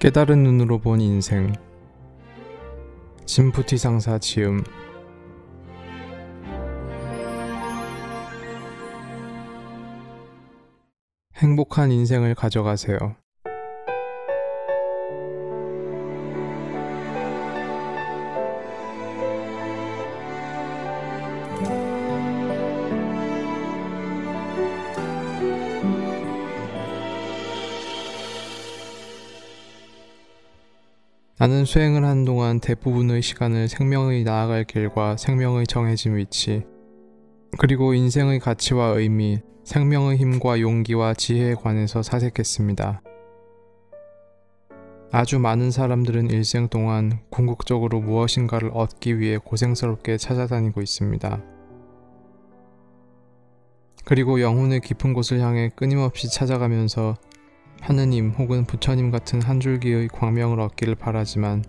깨달은 눈으로 본 인생. 진푸티상사 지음. 행복한 인생을 가져가세요. 나는 수행을 한 동안 대부분의 시간을 생명의 나아갈 길과 생명의 정해진 위치, 그리고 인생의 가치와 의미, 생명의 힘과 용기와 지혜에 관해서 사색했습니다. 아주 많은 사람들은 일생 동안 궁극적으로 무엇인가를 얻기 위해 고생스럽게 찾아다니고 있습니다. 그리고 영혼의 깊은 곳을 향해 끊임없이 찾아가면서 하느님 혹은 부처님 같은 한 줄기의 광명을 얻기를 바라지만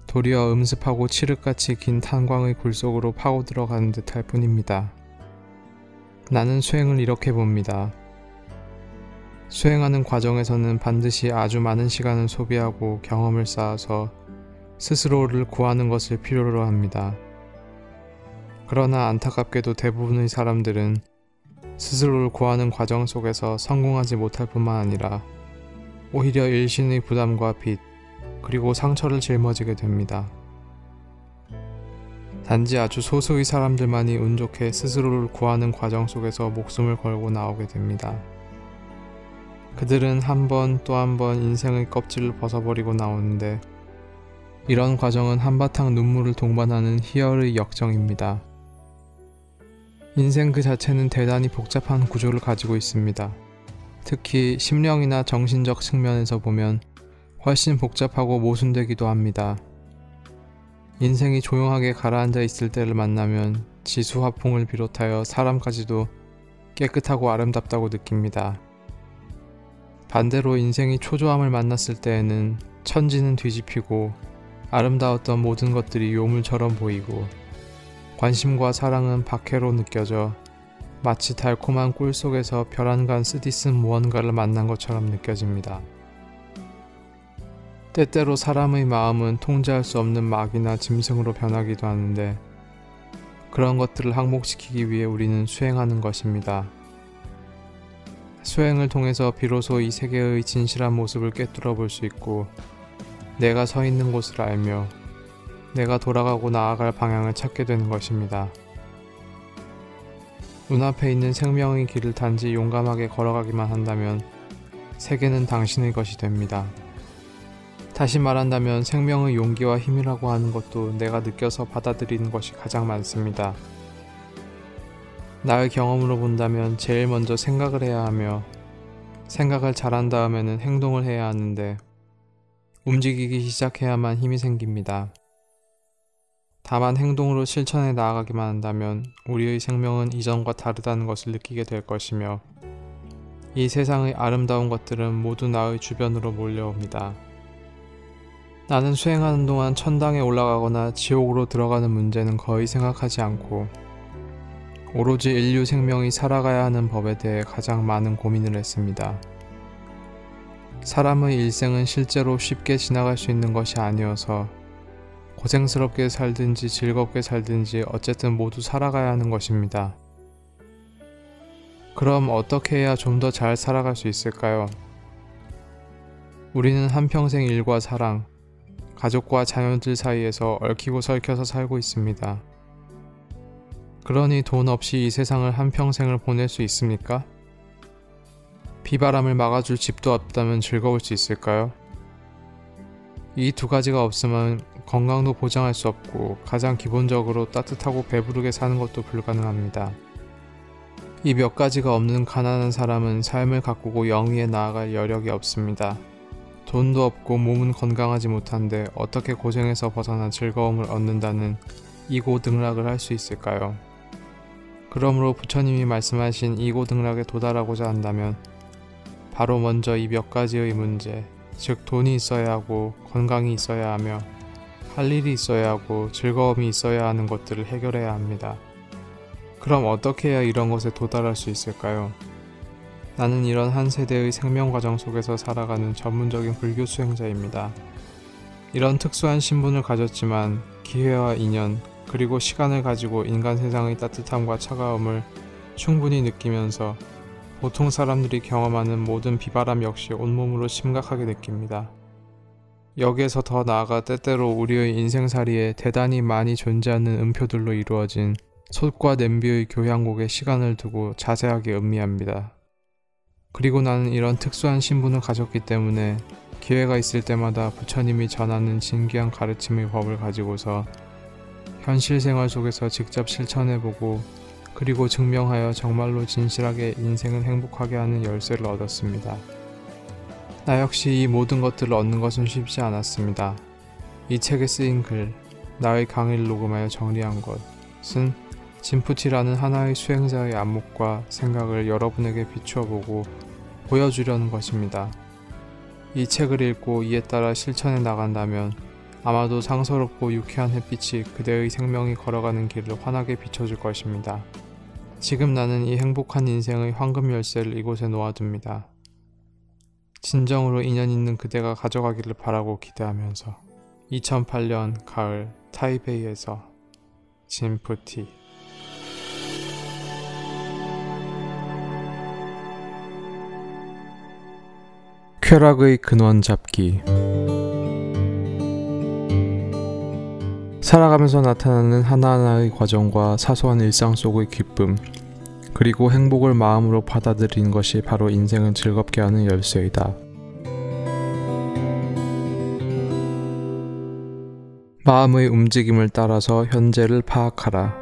도리어 음습하고 칠흑같이 긴 탄광의 굴 속으로 파고 들어가는 듯할 뿐입니다. 나는 수행을 이렇게 봅니다. 수행하는 과정에서는 반드시 아주 많은 시간을 소비하고 경험을 쌓아서 스스로를 구하는 것을 필요로 합니다. 그러나 안타깝게도 대부분의 사람들은 스스로를 구하는 과정 속에서 성공하지 못할 뿐만 아니라 오히려 일신의 부담과 빚, 그리고 상처를 짊어지게 됩니다. 단지 아주 소수의 사람들만이 운 좋게 스스로를 구하는 과정 속에서 목숨을 걸고 나오게 됩니다. 그들은 한 번 또 한 번 인생의 껍질을 벗어버리고 나오는데 이런 과정은 한바탕 눈물을 동반하는 희열의 역정입니다. 인생 그 자체는 대단히 복잡한 구조를 가지고 있습니다. 특히 심령이나 정신적 측면에서 보면 훨씬 복잡하고 모순되기도 합니다. 인생이 조용하게 가라앉아 있을 때를 만나면 지수화풍을 비롯하여 사람까지도 깨끗하고 아름답다고 느낍니다. 반대로 인생이 초조함을 만났을 때에는 천지는 뒤집히고 아름다웠던 모든 것들이 요물처럼 보이고 관심과 사랑은 박해로 느껴져 마치 달콤한 꿀 속에서 벼란간 쓰디쓴 무언가를 만난 것처럼 느껴집니다. 때때로 사람의 마음은 통제할 수 없는 막이나 짐승으로 변하기도 하는데 그런 것들을 항복시키기 위해 우리는 수행하는 것입니다. 수행을 통해서 비로소 이 세계의 진실한 모습을 꿰뚫어 볼 수 있고 내가 서 있는 곳을 알며 내가 돌아가고 나아갈 방향을 찾게 되는 것입니다. 눈앞에 있는 생명의 길을 단지 용감하게 걸어가기만 한다면 세계는 당신의 것이 됩니다. 다시 말한다면 생명의 용기와 힘이라고 하는 것도 내가 느껴서 받아들이는 것이 가장 많습니다. 나의 경험으로 본다면 제일 먼저 생각을 해야 하며 생각을 잘한 다음에는 행동을 해야 하는데 움직이기 시작해야만 힘이 생깁니다. 다만 행동으로 실천해 나아가기만 한다면 우리의 생명은 이전과 다르다는 것을 느끼게 될 것이며 이 세상의 아름다운 것들은 모두 나의 주변으로 몰려옵니다. 나는 수행하는 동안 천당에 올라가거나 지옥으로 들어가는 문제는 거의 생각하지 않고 오로지 인류 생명이 살아가야 하는 법에 대해 가장 많은 고민을 했습니다. 사람의 일생은 실제로 쉽게 지나갈 수 있는 것이 아니어서 고생스럽게 살든지 즐겁게 살든지 어쨌든 모두 살아가야 하는 것입니다. 그럼 어떻게 해야 좀 더 잘 살아갈 수 있을까요? 우리는 한평생 일과 사랑, 가족과 자녀들 사이에서 얽히고 설켜서 살고 있습니다. 그러니 돈 없이 이 세상을 한평생을 보낼 수 있습니까? 비바람을 막아줄 집도 없다면 즐거울 수 있을까요? 이 두 가지가 없으면 건강도 보장할 수 없고 가장 기본적으로 따뜻하고 배부르게 사는 것도 불가능합니다. 이 몇 가지가 없는 가난한 사람은 삶을 가꾸고 영위에 나아갈 여력이 없습니다. 돈도 없고 몸은 건강하지 못한데 어떻게 고생해서 벗어나 즐거움을 얻는다는 이고등락을 할 수 있을까요? 그러므로 부처님이 말씀하신 이고등락에 도달하고자 한다면 바로 먼저 이 몇 가지의 문제, 즉 돈이 있어야 하고 건강이 있어야 하며 할 일이 있어야 하고 즐거움이 있어야 하는 것들을 해결해야 합니다. 그럼 어떻게 해야 이런 것에 도달할 수 있을까요? 나는 이런 한 세대의 생명 과정 속에서 살아가는 전문적인 불교 수행자입니다. 이런 특수한 신분을 가졌지만 기회와 인연, 그리고 시간을 가지고 인간 세상의 따뜻함과 차가움을 충분히 느끼면서 보통 사람들이 경험하는 모든 비바람 역시 온몸으로 심각하게 느낍니다. 여기에서 더 나아가 때때로 우리의 인생살이에 대단히 많이 존재하는 음표들로 이루어진 솥과 냄비의 교향곡에 시간을 두고 자세하게 음미합니다. 그리고 나는 이런 특수한 신분을 가졌기 때문에 기회가 있을 때마다 부처님이 전하는 진귀한 가르침의 법을 가지고서 현실 생활 속에서 직접 실천해보고 그리고 증명하여 정말로 진실하게 인생을 행복하게 하는 열쇠를 얻었습니다. 나 역시 이 모든 것들을 얻는 것은 쉽지 않았습니다. 이 책에 쓰인 글, 나의 강의를 녹음하여 정리한 것은 진푸티라는 하나의 수행자의 안목과 생각을 여러분에게 비추어보고 보여주려는 것입니다. 이 책을 읽고 이에 따라 실천해 나간다면 아마도 상서롭고 유쾌한 햇빛이 그대의 생명이 걸어가는 길을 환하게 비춰줄 것입니다. 지금 나는 이 행복한 인생의 황금 열쇠를 이곳에 놓아둡니다. 진정으로 인연 있는 그대가 가져가기를 바라고 기대하면서 2008년 가을 타이베이에서 진푸티. 쾌락의 근원 잡기. 살아가면서 나타나는 하나하나의 과정과 사소한 일상 속의 기쁨, 그리고 행복을 마음으로 받아들이는 것이 바로 인생을 즐겁게 하는 열쇠이다. 마음의 움직임을 따라서 현재를 파악하라.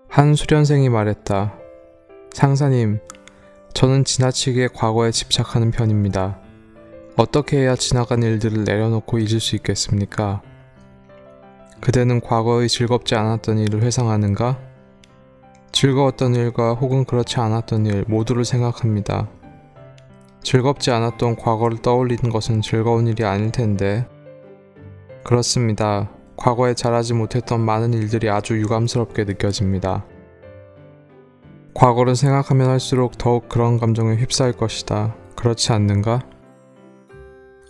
한 수련생이 말했다. 상사님, 저는 지나치게 과거에 집착하는 편입니다. 어떻게 해야 지나간 일들을 내려놓고 잊을 수 있겠습니까? 그대는 과거의 즐겁지 않았던 일을 회상하는가? 즐거웠던 일과 혹은 그렇지 않았던 일 모두를 생각합니다. 즐겁지 않았던 과거를 떠올리는 것은 즐거운 일이 아닐 텐데. 그렇습니다. 과거에 잘하지 못했던 많은 일들이 아주 유감스럽게 느껴집니다. 과거를 생각하면 할수록 더욱 그런 감정에 휩싸일 것이다. 그렇지 않는가?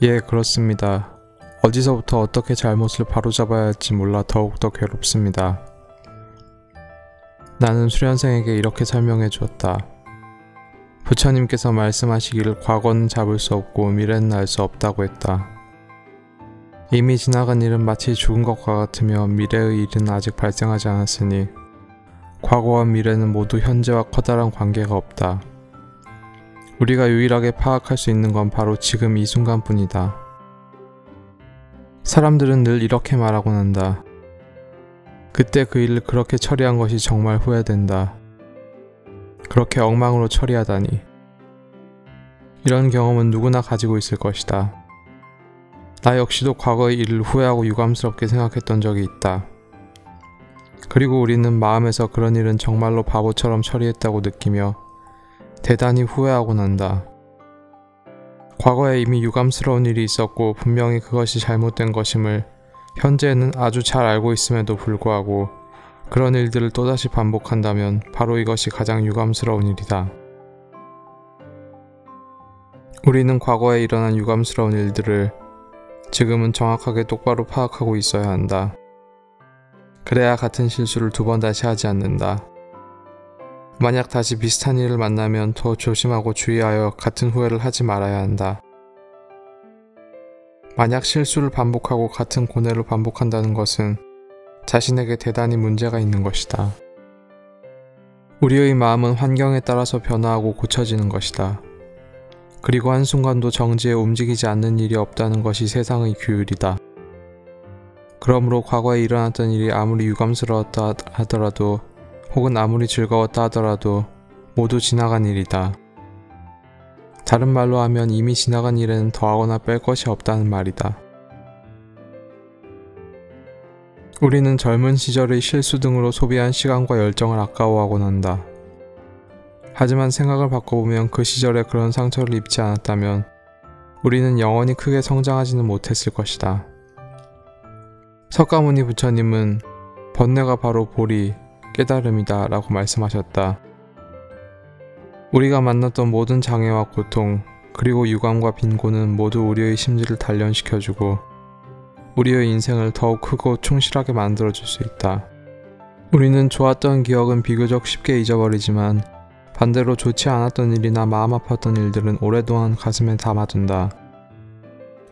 예, 그렇습니다. 어디서부터 어떻게 잘못을 바로잡아야 할지 몰라 더욱더 괴롭습니다. 나는 수련생에게 이렇게 설명해 주었다. 부처님께서 말씀하시기를 과거는 잡을 수 없고 미래는 알 수 없다고 했다. 이미 지나간 일은 마치 죽은 것과 같으며 미래의 일은 아직 발생하지 않았으니 과거와 미래는 모두 현재와 커다란 관계가 없다. 우리가 유일하게 파악할 수 있는 건 바로 지금 이 순간뿐이다. 사람들은 늘 이렇게 말하곤 한다. 그때 그 일을 그렇게 처리한 것이 정말 후회된다. 그렇게 엉망으로 처리하다니. 이런 경험은 누구나 가지고 있을 것이다. 나 역시도 과거의 일을 후회하고 유감스럽게 생각했던 적이 있다. 그리고 우리는 마음에서 그런 일은 정말로 바보처럼 처리했다고 느끼며 대단히 후회하곤 한다. 과거에 이미 유감스러운 일이 있었고 분명히 그것이 잘못된 것임을 현재에는 아주 잘 알고 있음에도 불구하고 그런 일들을 또다시 반복한다면 바로 이것이 가장 유감스러운 일이다. 우리는 과거에 일어난 유감스러운 일들을 지금은 정확하게 똑바로 파악하고 있어야 한다. 그래야 같은 실수를 두 번 다시 하지 않는다. 만약 다시 비슷한 일을 만나면 더 조심하고 주의하여 같은 후회를 하지 말아야 한다. 만약 실수를 반복하고 같은 고뇌를 반복한다는 것은 자신에게 대단히 문제가 있는 것이다. 우리의 마음은 환경에 따라서 변화하고 고쳐지는 것이다. 그리고 한순간도 정지해 움직이지 않는 일이 없다는 것이 세상의 규율이다. 그러므로 과거에 일어났던 일이 아무리 유감스러웠다 하더라도 혹은 아무리 즐거웠다 하더라도 모두 지나간 일이다. 다른 말로 하면 이미 지나간 일에는 더하거나 뺄 것이 없다는 말이다. 우리는 젊은 시절의 실수 등으로 소비한 시간과 열정을 아까워하곤 한다. 하지만 생각을 바꿔보면 그 시절에 그런 상처를 입지 않았다면 우리는 영원히 크게 성장하지는 못했을 것이다. 석가모니 부처님은 번뇌가 바로 보리, 깨달음이다 라고 말씀하셨다. 우리가 만났던 모든 장애와 고통, 그리고 유감과 빈곤은 모두 우리의 심지를 단련시켜주고 우리의 인생을 더욱 크고 충실하게 만들어줄 수 있다. 우리는 좋았던 기억은 비교적 쉽게 잊어버리지만 반대로 좋지 않았던 일이나 마음 아팠던 일들은 오랫동안 가슴에 담아둔다.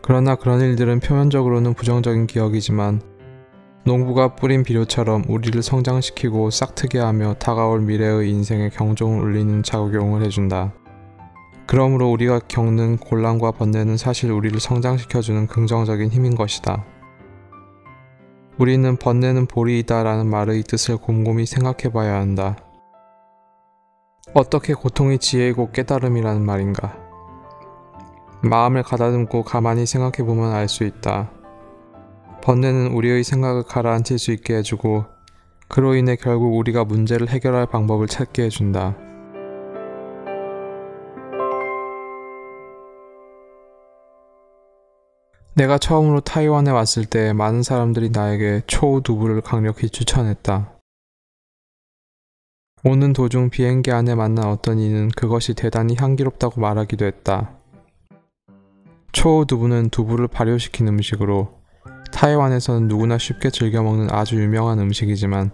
그러나 그런 일들은 표면적으로는 부정적인 기억이지만 농부가 뿌린 비료처럼 우리를 성장시키고 싹트게 하며 다가올 미래의 인생에 경종을 울리는 작용을 해준다. 그러므로 우리가 겪는 곤란과 번뇌는 사실 우리를 성장시켜주는 긍정적인 힘인 것이다. 우리는 번뇌는 보리이다 라는 말의 뜻을 곰곰이 생각해봐야 한다. 어떻게 고통이 지혜이고 깨달음이라는 말인가? 마음을 가다듬고 가만히 생각해보면 알 수 있다. 번뇌는 우리의 생각을 가라앉힐 수 있게 해주고 그로 인해 결국 우리가 문제를 해결할 방법을 찾게 해준다. 내가 처음으로 타이완에 왔을 때 많은 사람들이 나에게 초우 두부를 강력히 추천했다. 오는 도중 비행기 안에 만난 어떤 이는 그것이 대단히 향기롭다고 말하기도 했다. 초우 두부는 두부를 발효시킨 음식으로 타이완에서는 누구나 쉽게 즐겨 먹는 아주 유명한 음식이지만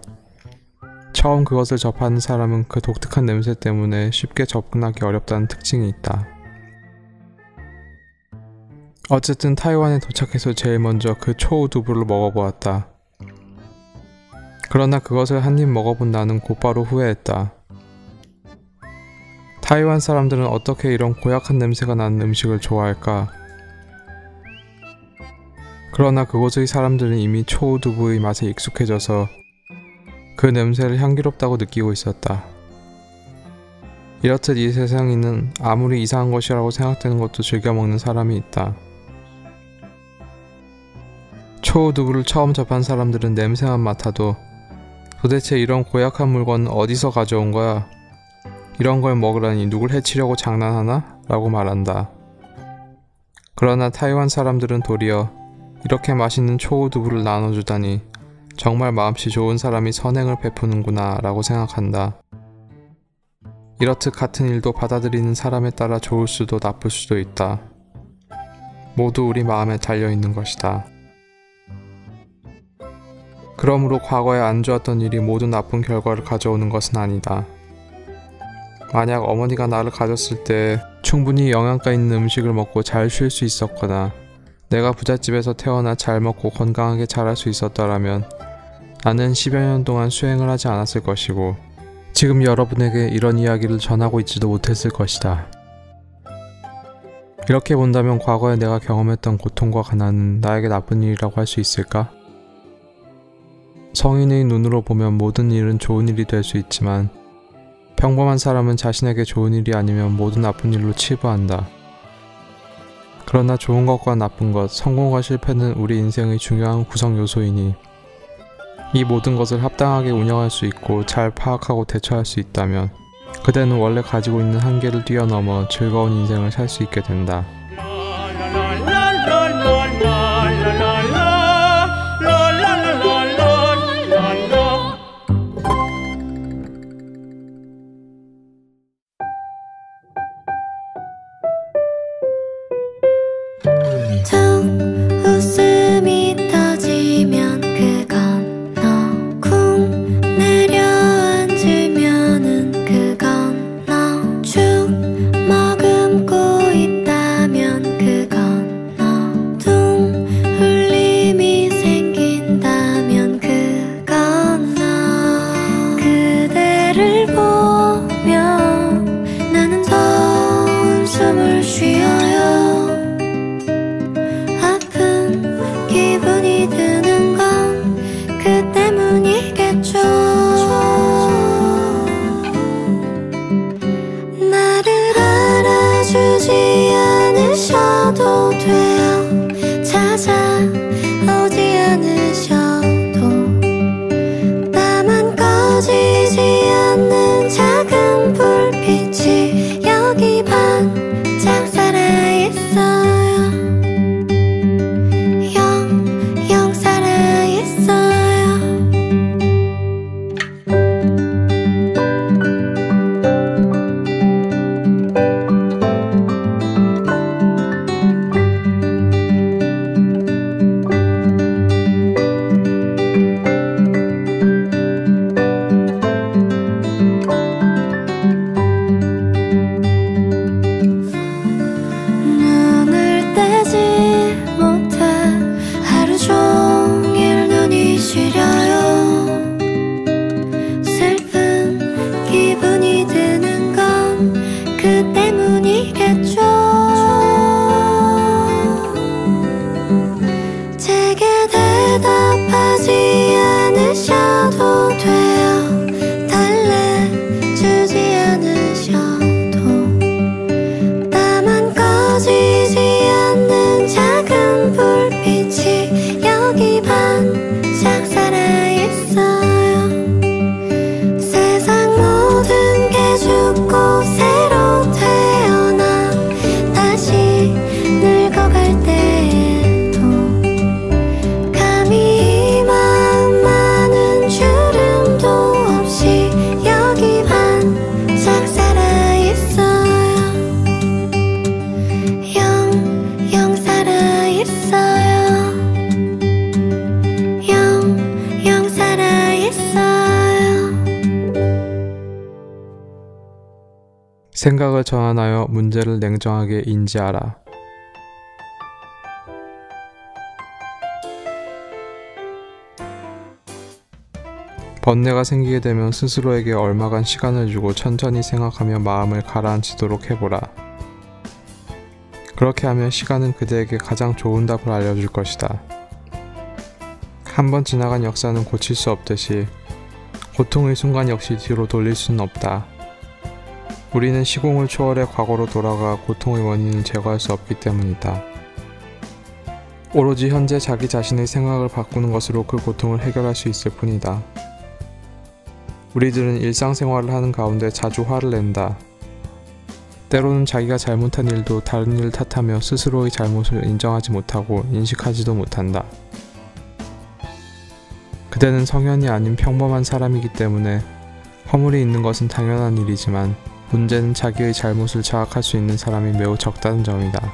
처음 그것을 접하는 사람은 그 독특한 냄새 때문에 쉽게 접근하기 어렵다는 특징이 있다. 어쨌든 타이완에 도착해서 제일 먼저 그 초우 두부를 먹어보았다. 그러나 그것을 한 입 먹어본 나는 곧바로 후회했다. 타이완 사람들은 어떻게 이런 고약한 냄새가 나는 음식을 좋아할까? 그러나 그곳의 사람들은 이미 초우 두부의 맛에 익숙해져서 그 냄새를 향기롭다고 느끼고 있었다. 이렇듯 이 세상에는 아무리 이상한 것이라고 생각되는 것도 즐겨 먹는 사람이 있다. 초우 두부를 처음 접한 사람들은 냄새만 맡아도 도대체 이런 고약한 물건은 어디서 가져온 거야? 이런 걸 먹으라니 누굴 해치려고 장난하나? 라고 말한다. 그러나 타이완 사람들은 도리어 이렇게 맛있는 초우 두부를 나눠주다니 정말 마음씨 좋은 사람이 선행을 베푸는구나 라고 생각한다. 이렇듯 같은 일도 받아들이는 사람에 따라 좋을 수도 나쁠 수도 있다. 모두 우리 마음에 달려있는 것이다. 그러므로 과거에 안 좋았던 일이 모두 나쁜 결과를 가져오는 것은 아니다. 만약 어머니가 나를 가졌을 때 충분히 영양가 있는 음식을 먹고 잘 쉴 수 있었거나 내가 부잣집에서 태어나 잘 먹고 건강하게 자랄 수 있었더라면 나는 10여 년 동안 수행을 하지 않았을 것이고 지금 여러분에게 이런 이야기를 전하고 있지도 못했을 것이다. 이렇게 본다면 과거에 내가 경험했던 고통과 가난은 나에게 나쁜 일이라고 할 수 있을까? 성인의 눈으로 보면 모든 일은 좋은 일이 될 수 있지만 평범한 사람은 자신에게 좋은 일이 아니면 모두 나쁜 일로 치부한다. 그러나 좋은 것과 나쁜 것, 성공과 실패는 우리 인생의 중요한 구성 요소이니 이 모든 것을 합당하게 운영할 수 있고 잘 파악하고 대처할 수 있다면 그대는 원래 가지고 있는 한계를 뛰어넘어 즐거운 인생을 살 수 있게 된다. 웃음이 터지면 그건 너 쿵 내려앉으면은 그건 너 죽 머금고 있다면 생각을 전환하여 문제를 냉정하게 인지하라. 번뇌가 생기게 되면 스스로에게 얼마간 시간을 주고 천천히 생각하며 마음을 가라앉히도록 해보라. 그렇게 하면 시간은 그대에게 가장 좋은 답을 알려줄 것이다. 한번 지나간 역사는 고칠 수 없듯이 고통의 순간 역시 뒤로 돌릴 수는 없다. 우리는 시공을 초월해 과거로 돌아가 고통의 원인을 제거할 수 없기 때문이다. 오로지 현재 자기 자신의 생각을 바꾸는 것으로 그 고통을 해결할 수 있을 뿐이다. 우리들은 일상생활을 하는 가운데 자주 화를 낸다. 때로는 자기가 잘못한 일도 다른 이를 탓하며 스스로의 잘못을 인정하지 못하고 인식하지도 못한다. 그대는 성현이 아닌 평범한 사람이기 때문에 허물이 있는 것은 당연한 일이지만 문제는 자기의 잘못을 자각할 수 있는 사람이 매우 적다는 점이다.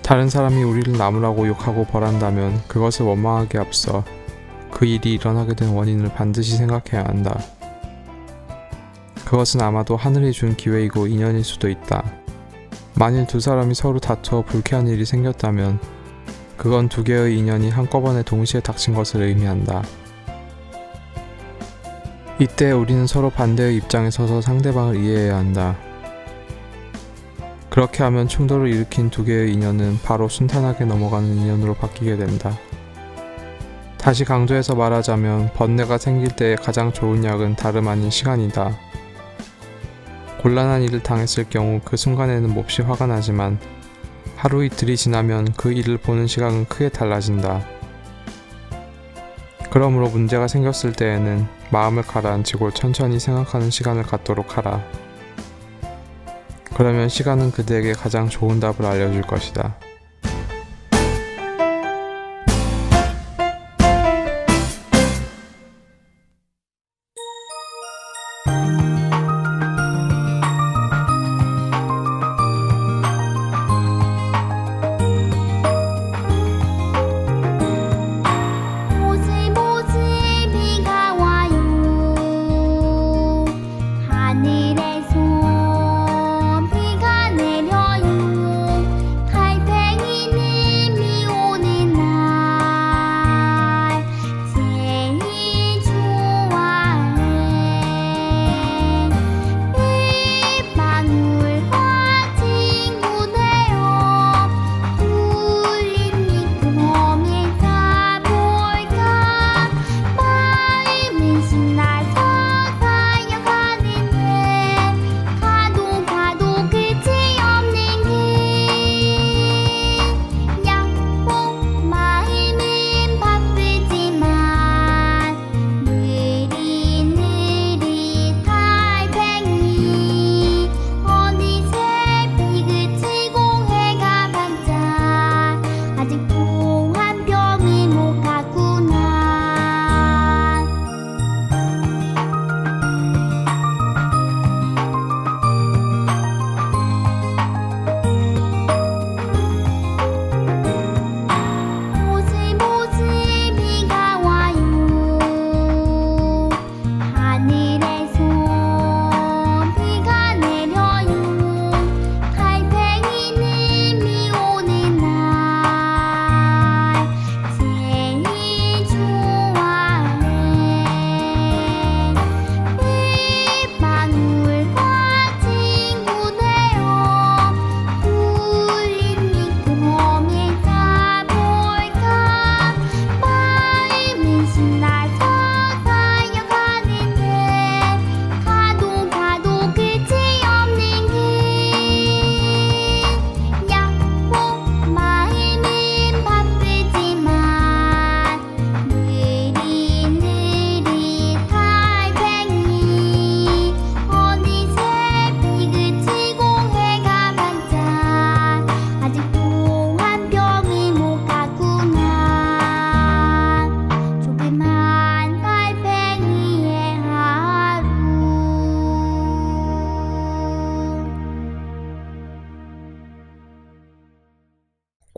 다른 사람이 우리를 나무라고 욕하고 벌한다면 그것을 원망하기에 앞서 그 일이 일어나게 된 원인을 반드시 생각해야 한다. 그것은 아마도 하늘이 준 기회이고 인연일 수도 있다. 만일 두 사람이 서로 다투어 불쾌한 일이 생겼다면 그건 두 개의 인연이 한꺼번에 동시에 닥친 것을 의미한다. 이때 우리는 서로 반대의 입장에 서서 상대방을 이해해야 한다. 그렇게 하면 충돌을 일으킨 두 개의 인연은 바로 순탄하게 넘어가는 인연으로 바뀌게 된다. 다시 강조해서 말하자면 번뇌가 생길 때의 가장 좋은 약은 다름 아닌 시간이다. 곤란한 일을 당했을 경우 그 순간에는 몹시 화가 나지만 하루 이틀이 지나면 그 일을 보는 시각은 크게 달라진다. 그러므로 문제가 생겼을 때에는 마음을 가라앉히고 천천히 생각하는 시간을 갖도록 하라. 그러면 시간은 그대에게 가장 좋은 답을 알려줄 것이다.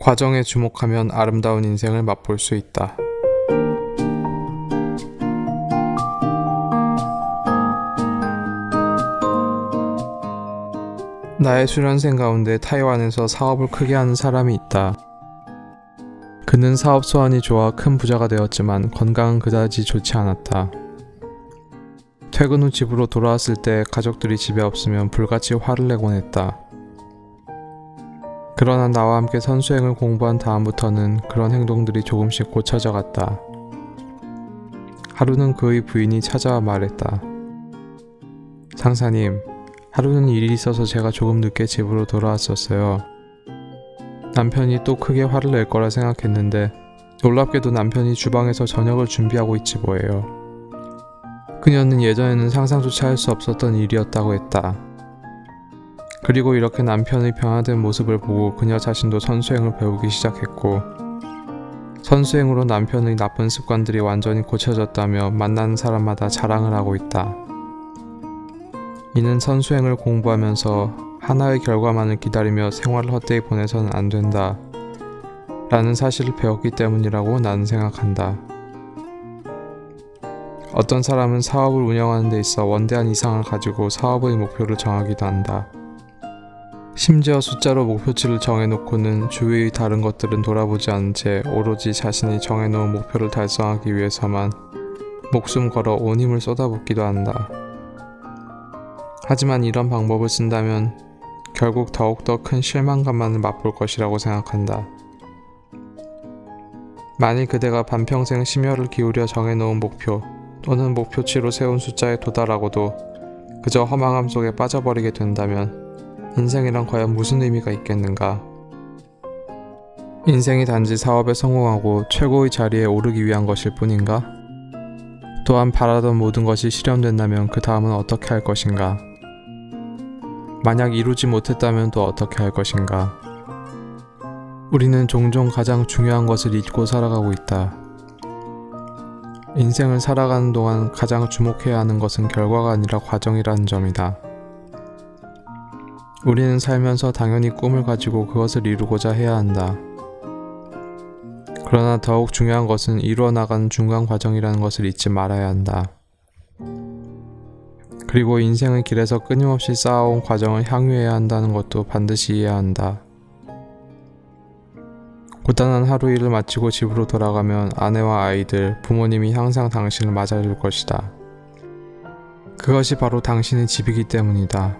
과정에 주목하면 아름다운 인생을 맛볼 수 있다. 나의 수련생 가운데 타이완에서 사업을 크게 하는 사람이 있다. 그는 사업 소환이 좋아 큰 부자가 되었지만 건강은 그다지 좋지 않았다. 퇴근 후 집으로 돌아왔을 때 가족들이 집에 없으면 불같이 화를 내곤 했다. 그러나 나와 함께 선수행을 공부한 다음부터는 그런 행동들이 조금씩 고쳐져 갔다. 하루는 그의 부인이 찾아와 말했다. 상사님, 하루는 일이 있어서 제가 조금 늦게 집으로 돌아왔었어요. 남편이 또 크게 화를 낼 거라 생각했는데 놀랍게도 남편이 주방에서 저녁을 준비하고 있지 뭐예요. 그녀는 예전에는 상상조차 할 수 없었던 일이었다고 했다. 그리고 이렇게 남편의 변화된 모습을 보고 그녀 자신도 선수행을 배우기 시작했고 선수행으로 남편의 나쁜 습관들이 완전히 고쳐졌다며 만나는 사람마다 자랑을 하고 있다. 이는 선수행을 공부하면서 하나의 결과만을 기다리며 생활을 헛되이 보내서는 안 된다 라는 사실을 배웠기 때문이라고 나는 생각한다. 어떤 사람은 사업을 운영하는 데 있어 원대한 이상을 가지고 사업의 목표를 정하기도 한다. 심지어 숫자로 목표치를 정해놓고는 주위의 다른 것들은 돌아보지 않은 채 오로지 자신이 정해놓은 목표를 달성하기 위해서만 목숨 걸어 온 힘을 쏟아붓기도 한다. 하지만 이런 방법을 쓴다면 결국 더욱더 큰 실망감만을 맛볼 것이라고 생각한다. 만일 그대가 반평생 심혈을 기울여 정해놓은 목표 또는 목표치로 세운 숫자에 도달하고도 그저 허망함 속에 빠져버리게 된다면 인생이란 과연 무슨 의미가 있겠는가? 인생이 단지 사업에 성공하고 최고의 자리에 오르기 위한 것일 뿐인가? 또한 바라던 모든 것이 실현된다면 그 다음은 어떻게 할 것인가? 만약 이루지 못했다면 또 어떻게 할 것인가? 우리는 종종 가장 중요한 것을 잊고 살아가고 있다. 인생을 살아가는 동안 가장 주목해야 하는 것은 결과가 아니라 과정이라는 점이다. 우리는 살면서 당연히 꿈을 가지고 그것을 이루고자 해야 한다. 그러나 더욱 중요한 것은 이루어 나가는 중간 과정이라는 것을 잊지 말아야 한다. 그리고 인생의 길에서 끊임없이 쌓아온 과정을 향유해야 한다는 것도 반드시 이해해야 한다. 고단한 하루 일을 마치고 집으로 돌아가면 아내와 아이들, 부모님이 항상 당신을 맞아줄 것이다. 그것이 바로 당신의 집이기 때문이다.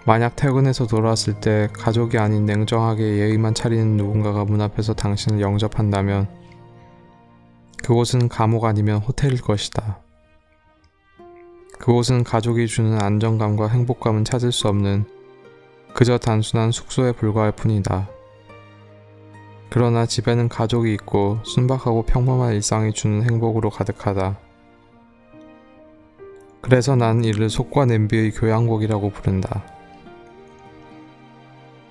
만약 퇴근해서 돌아왔을 때 가족이 아닌 냉정하게 예의만 차리는 누군가가 문 앞에서 당신을 영접한다면 그곳은 감옥 아니면 호텔일 것이다. 그곳은 가족이 주는 안정감과 행복감은 찾을 수 없는 그저 단순한 숙소에 불과할 뿐이다. 그러나 집에는 가족이 있고 순박하고 평범한 일상이 주는 행복으로 가득하다. 그래서 나는 이를 속과 냄비의 교향곡이라고 부른다.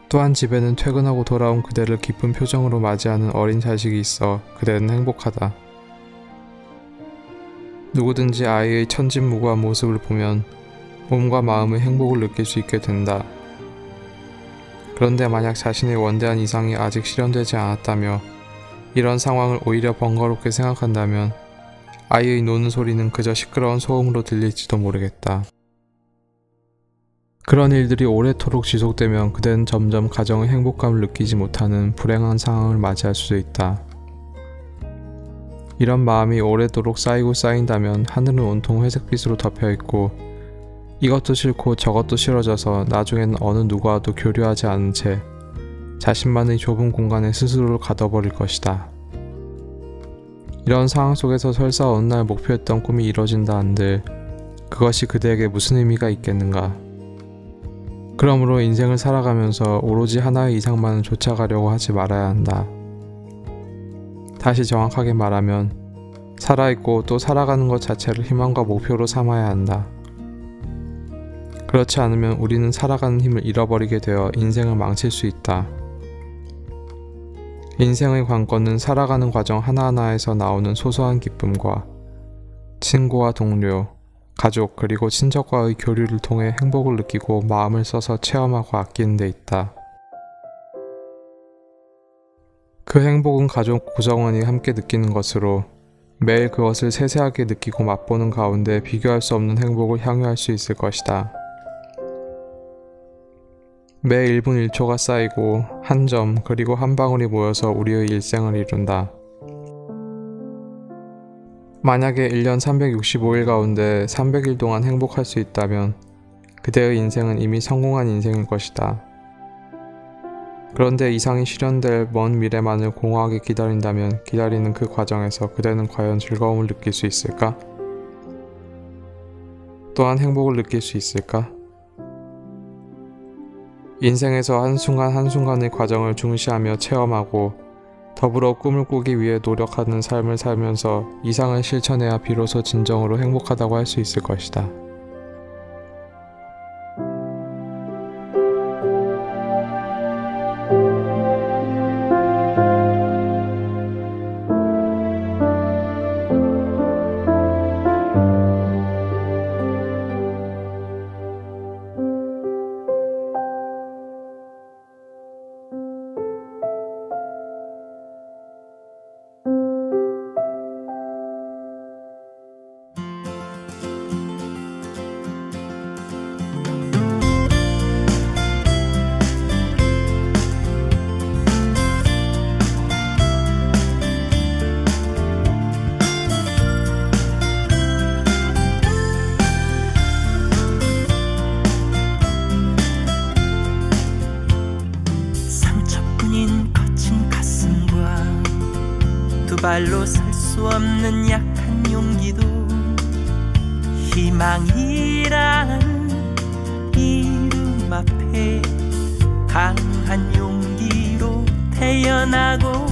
또한 집에는 퇴근하고 돌아온 그대를 기쁜 표정으로 맞이하는 어린 자식이 있어 그대는 행복하다. 누구든지 아이의 천진무구한 모습을 보면 몸과 마음의 행복을 느낄 수 있게 된다. 그런데 만약 자신의 원대한 이상이 아직 실현되지 않았다며 이런 상황을 오히려 번거롭게 생각한다면 아이의 노는 소리는 그저 시끄러운 소음으로 들릴지도 모르겠다. 그런 일들이 오래도록 지속되면 그대는 점점 가정의 행복감을 느끼지 못하는 불행한 상황을 맞이할 수도 있다. 이런 마음이 오래도록 쌓이고 쌓인다면 하늘은 온통 회색빛으로 덮여있고 이것도 싫고 저것도 싫어져서 나중에는 어느 누구와도 교류하지 않은 채 자신만의 좁은 공간에 스스로를 가둬버릴 것이다. 이런 상황 속에서 설사 어느 날 목표했던 꿈이 이뤄진다 한들 그것이 그대에게 무슨 의미가 있겠는가? 그러므로 인생을 살아가면서 오로지 하나의 이상만을 쫓아가려고 하지 말아야 한다. 다시 정확하게 말하면 살아있고 또 살아가는 것 자체를 희망과 목표로 삼아야 한다. 그렇지 않으면 우리는 살아가는 힘을 잃어버리게 되어 인생을 망칠 수 있다. 인생의 관건은 살아가는 과정 하나하나에서 나오는 소소한 기쁨과 친구와 동료, 가족 그리고 친척과의 교류를 통해 행복을 느끼고 마음을 써서 체험하고 아끼는 데 있다. 그 행복은 가족 구성원이 함께 느끼는 것으로 매일 그것을 세세하게 느끼고 맛보는 가운데 비교할 수 없는 행복을 향유할 수 있을 것이다. 매 1분 1초가 쌓이고 한 점 그리고 한 방울이 모여서 우리의 일생을 이룬다. 만약에 1년 365일 가운데 300일 동안 행복할 수 있다면 그대의 인생은 이미 성공한 인생일 것이다. 그런데 이상이 실현될 먼 미래만을 공허하게 기다린다면 기다리는 그 과정에서 그대는 과연 즐거움을 느낄 수 있을까? 또한 행복을 느낄 수 있을까? 인생에서 한순간 한순간의 과정을 중시하며 체험하고 더불어 꿈을 꾸기 위해 노력하는 삶을 살면서 이상을 실천해야 비로소 진정으로 행복하다고 할 수 있을 것이다. 발로 설 수 없는 약한 용기도 희망이라는 이름 앞에 강한 용기로 태어나고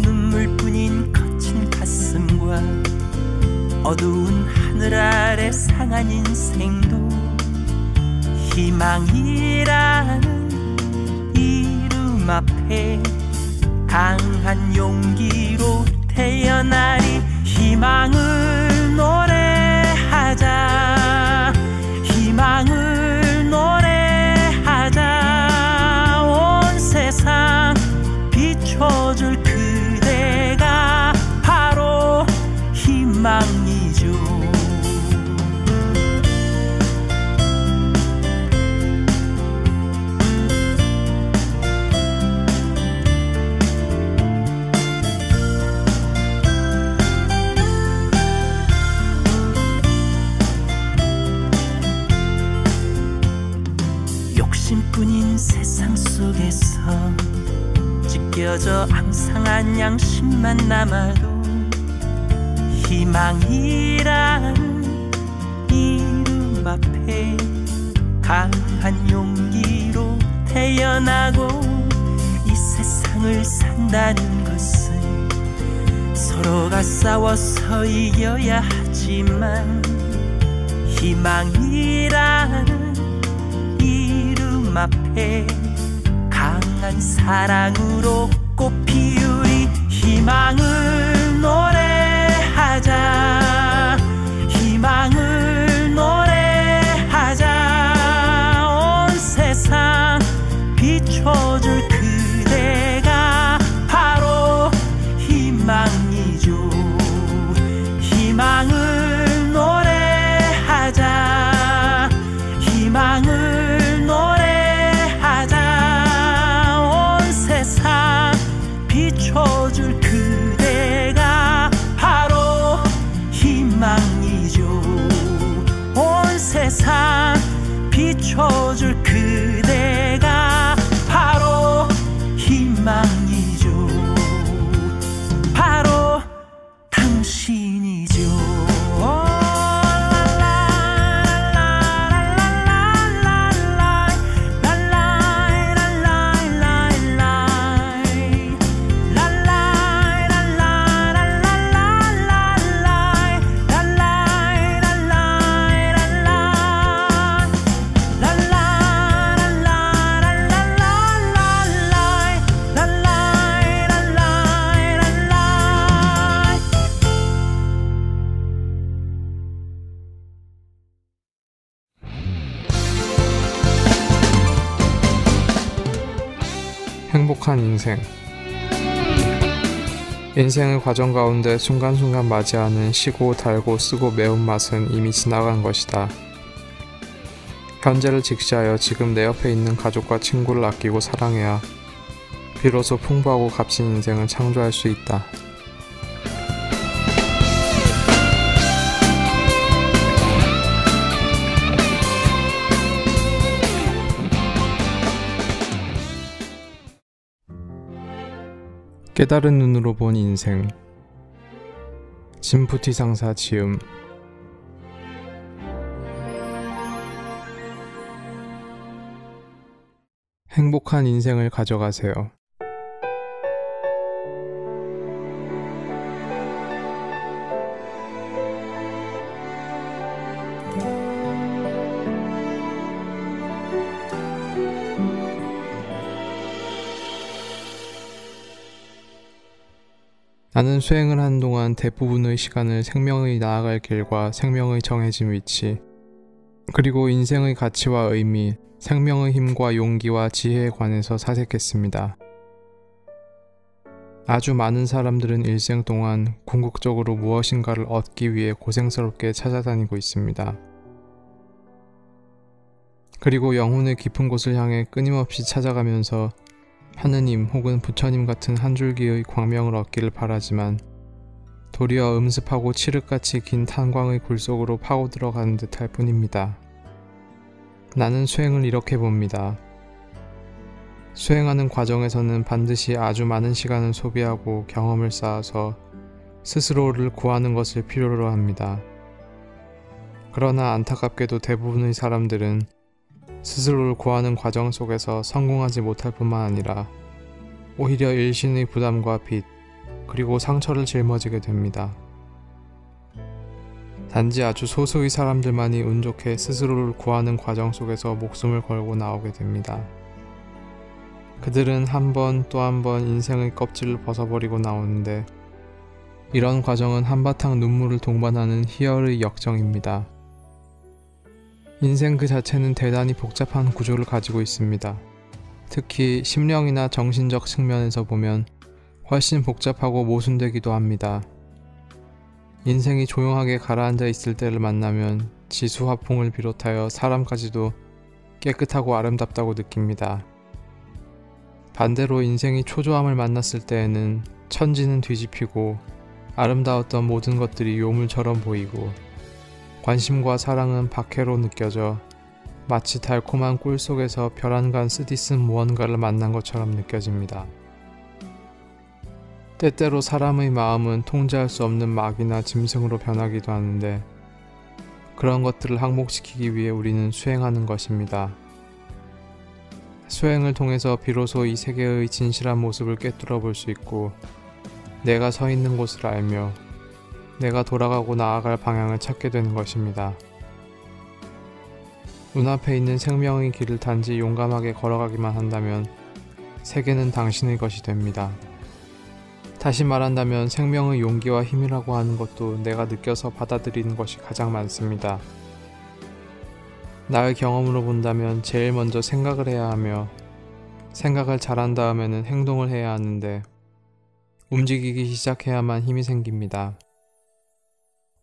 눈물뿐인 거친 가슴과 어두운 하늘 아래 상한 인생도 희망이라는 이름 앞에 강한 용기로 태어나리. 희망을 노래하자, 희망을 노래하자. 온 세상 비춰줄 그대가 바로 희망이죠. 욕심뿐인 세상 속에서 찢겨져 앙상한 양심만 남아도 희망이라는 이름 앞에 강한 용기로 태어나고 이 세상을 산다는 것은 서로가 싸워서 이겨야 하지만 희망이라는 이름 앞에 강한 사랑으로 꽃 피우리. 희망을 노래하자, 희망을 노래하자. 온 세상 비춰줄 그대가 바로 희망이죠. 희망을 노래하자, 희망을 노래하자. 온 세상 비춰줄 그대가 바로 희망이죠. 온 세상 비춰줄 그대가 바로 희망이죠. 바로 당신이죠. 행복한 인생. 인생의 과정 가운데 순간순간 맞이하는 시고 달고 쓰고 매운맛은 이미 지나간 것이다. 현재를 직시하여 지금 내 옆에 있는 가족과 친구를 아끼고 사랑해야 비로소 풍부하고 값진 인생을 창조할 수 있다. 깨달은 눈으로 본 인생. 진푸티 상사 지음. 행복한 인생을 가져가세요. 나는 수행을 하는 동안 대부분의 시간을 생명의 나아갈 길과 생명의 정해진 위치, 그리고 인생의 가치와 의미, 생명의 힘과 용기와 지혜에 관해서 사색했습니다. 아주 많은 사람들은 일생 동안 궁극적으로 무엇인가를 얻기 위해 고생스럽게 찾아다니고 있습니다. 그리고 영혼의 깊은 곳을 향해 끊임없이 찾아가면서 하느님 혹은 부처님 같은 한 줄기의 광명을 얻기를 바라지만 도리어 음습하고 칠흑같이 긴 탄광의 굴 속으로 파고 들어가는 듯할 뿐입니다. 나는 수행을 이렇게 봅니다. 수행하는 과정에서는 반드시 아주 많은 시간을 소비하고 경험을 쌓아서 스스로를 구하는 것을 필요로 합니다. 그러나 안타깝게도 대부분의 사람들은 스스로를 구하는 과정 속에서 성공하지 못할 뿐만 아니라 오히려 일신의 부담과 빚, 그리고 상처를 짊어지게 됩니다. 단지 아주 소수의 사람들만이 운 좋게 스스로를 구하는 과정 속에서 목숨을 걸고 나오게 됩니다. 그들은 한 번 또 한 번 인생의 껍질을 벗어버리고 나오는데 이런 과정은 한바탕 눈물을 동반하는 희열의 역정입니다. 인생 그 자체는 대단히 복잡한 구조를 가지고 있습니다. 특히 심령이나 정신적 측면에서 보면 훨씬 복잡하고 모순되기도 합니다. 인생이 조용하게 가라앉아 있을 때를 만나면 지수화풍을 비롯하여 사람까지도 깨끗하고 아름답다고 느낍니다. 반대로 인생이 초조함을 만났을 때에는 천지는 뒤집히고 아름다웠던 모든 것들이 요물처럼 보이고 관심과 사랑은 박해로 느껴져 마치 달콤한 꿀 속에서 별 한간 쓰디쓴 무언가를 만난 것처럼 느껴집니다. 때때로 사람의 마음은 통제할 수 없는 막이나 짐승으로 변하기도 하는데 그런 것들을 항복시키기 위해 우리는 수행하는 것입니다. 수행을 통해서 비로소 이 세계의 진실한 모습을 꿰뚫어 볼 수 있고 내가 서 있는 곳을 알며 내가 돌아가고 나아갈 방향을 찾게 되는 것입니다. 눈앞에 있는 생명의 길을 단지 용감하게 걸어가기만 한다면 세계는 당신의 것이 됩니다. 다시 말한다면 생명의 용기와 힘이라고 하는 것도 내가 느껴서 받아들이는 것이 가장 많습니다. 나의 경험으로 본다면 제일 먼저 생각을 해야 하며 생각을 잘한 다음에는 행동을 해야 하는데 움직이기 시작해야만 힘이 생깁니다.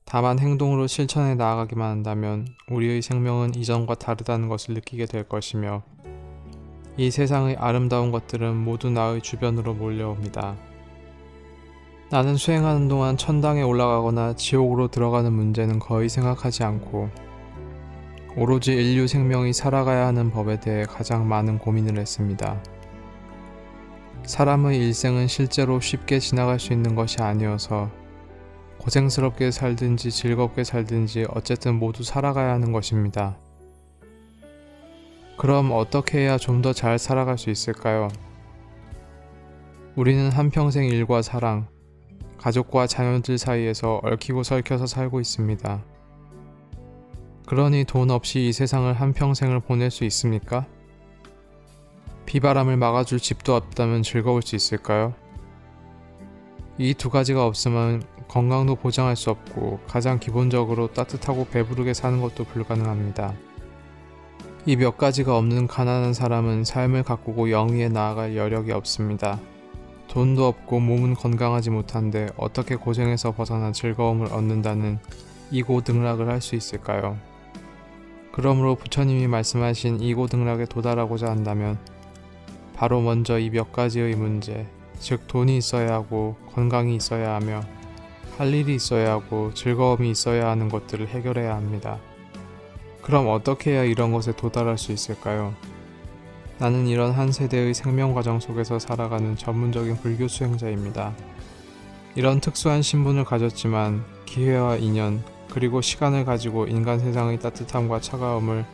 다만 행동으로 실천해 나아가기만 한다면 우리의 생명은 이전과 다르다는 것을 느끼게 될 것이며 이 세상의 아름다운 것들은 모두 나의 주변으로 몰려옵니다. 나는 수행하는 동안 천당에 올라가거나 지옥으로 들어가는 문제는 거의 생각하지 않고 오로지 인류 생명이 살아가야 하는 법에 대해 가장 많은 고민을 했습니다. 사람의 일생은 실제로 쉽게 지나갈 수 있는 것이 아니어서 고생스럽게 살든지 즐겁게 살든지 어쨌든 모두 살아가야 하는 것입니다. 그럼 어떻게 해야 좀 더 잘 살아갈 수 있을까요? 우리는 한평생 일과 사랑, 가족과 자녀들 사이에서 얽히고 설켜서 살고 있습니다. 그러니 돈 없이 이 세상을 한평생을 보낼 수 있습니까? 비바람을 막아줄 집도 없다면 즐거울 수 있을까요? 이 두 가지가 없으면 건강도 보장할 수 없고 가장 기본적으로 따뜻하고 배부르게 사는 것도 불가능합니다. 이 몇 가지가 없는 가난한 사람은 삶을 가꾸고 영위에 나아갈 여력이 없습니다. 돈도 없고 몸은 건강하지 못한데 어떻게 고생해서 벗어나 즐거움을 얻는다는 이고등락을 할 수 있을까요? 그러므로 부처님이 말씀하신 이고등락에 도달하고자 한다면 바로 먼저 이 몇 가지의 문제, 즉 돈이 있어야 하고 건강이 있어야 하며 할 일이 있어야 하고 즐거움이 있어야 하는 것들을 해결해야 합니다. 그럼 어떻게 해야 이런 것에 도달할 수 있을까요? 나는 이런 한 세대의 생명 과정 속에서 살아가는 전문적인 불교 수행자입니다. 이런 특수한 신분을 가졌지만 기회와 인연 그리고 시간을 가지고 인간 세상의 따뜻함과 차가움을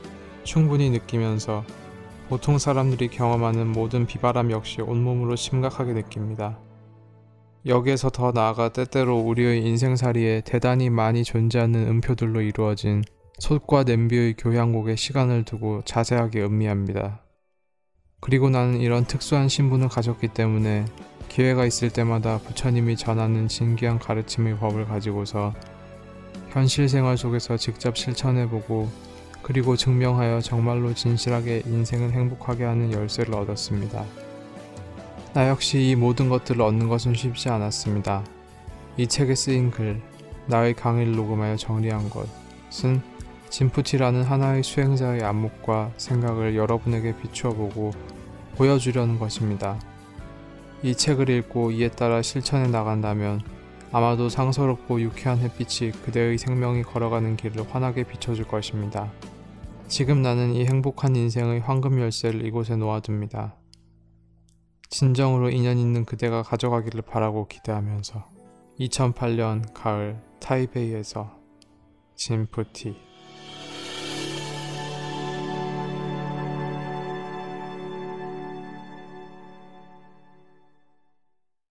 충분히 느끼면서 보통 사람들이 경험하는 모든 비바람 역시 온몸으로 심각하게 느낍니다. 여기에서 더 나아가 때때로 우리의 인생살이에 대단히 많이 존재하는 음표들로 이루어진 솥과 냄비의 교향곡에 시간을 두고 자세하게 음미합니다. 그리고 나는 이런 특수한 신분을 가졌기 때문에 기회가 있을 때마다 부처님이 전하는 진귀한 가르침의 법을 가지고서 현실 생활 속에서 직접 실천해보고 그리고 증명하여 정말로 진실하게 인생을 행복하게 하는 열쇠를 얻었습니다. 나 역시 이 모든 것들을 얻는 것은 쉽지 않았습니다. 이 책에 쓰인 글, 나의 강의를 녹음하여 정리한 것은 진푸티라는 하나의 수행자의 안목과 생각을 여러분에게 비추어보고 보여주려는 것입니다. 이 책을 읽고 이에 따라 실천해 나간다면 아마도 상서롭고 유쾌한 햇빛이 그대의 생명이 걸어가는 길을 환하게 비춰줄 것입니다. 지금 나는 이 행복한 인생의 황금 열쇠를 이곳에 놓아둡니다. 진정으로 인연 있는 그대가 가져가기를 바라고 기대하면서 2008년 가을 타이베이에서 진푸티